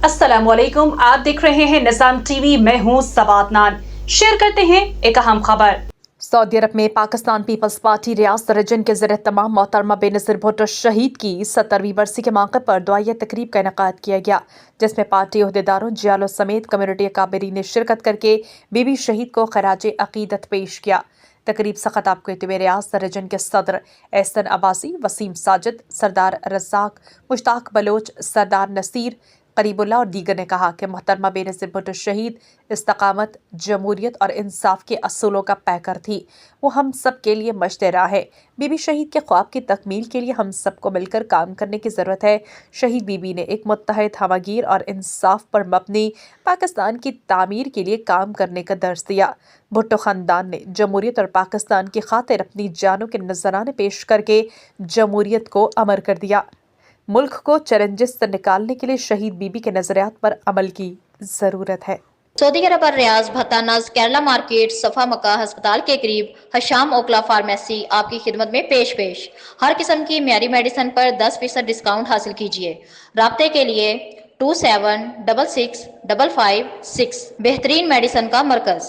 अस्सलाम वालेकुम, आप देख रहे हैं निज़ाम टीवी। मैं हूं सवात नान। शेयर करते हैं एक अहम खबर। सऊदी अरब में पाकिस्तान पीपल्स पार्टी रियासत रीजन के ज़रिए तमाम मोहतरमा बेनज़ीर भुट्टो शहीद की 70वीं बरसी के मौके पर दुआया तकरीब का इनेकाद किया गया, जिसमें पार्टी अहदेदारों, जियालों समेत कम्युनिटी अकाबरीन ने शिरकत करके बीबी शहीद को खराज अकीदत पेश किया। तकरीब से खिताब करते हुए रियासत रीजन के सदर एहसन अब्बासी, वसीम साजिद, सरदार रज़ाक, मुश्ताक बलोच, सरदार नसीर करीबुल्ला और दीगर ने कहा कि मोहतरमा बेनज़ीर भुट्टो शहीद इस्तकामत, जमहूरियत और इंसाफ के असूलों का पैकर थी। वो हम सब के लिए मशते राह है। बीबी शहीद के ख्वाब की तकमील के लिए हम सबको मिलकर काम करने की ज़रूरत है। शहीद बीबी ने एक मुत्तहद, हमागीर और इंसाफ पर मबनी पाकिस्तान की तामीर के लिए काम करने का दर्स दिया। भुट्टो ख़ानदान ने जमहूरियत और पाकिस्तान की खातिर अपनी जानों के नजराने पेश करके जमहूरियत को अमर कर दिया। मुल्क को चैलेंजेस से निकालने के लिए शहीद बीबी के नजरियात पर अमल की जरूरत है। सऊदी अरब और रियाज भतानाज केरला मार्केट सफा मक्का अस्पताल के करीब हशाम ओकला फार्मेसी आपकी खिदमत में पेश हर किस्म की म्यारी मेडिसिन पर 10% डिस्काउंट हासिल कीजिए। राब्ते के लिए 27665556 बेहतरीन मेडिसिन का मरकज।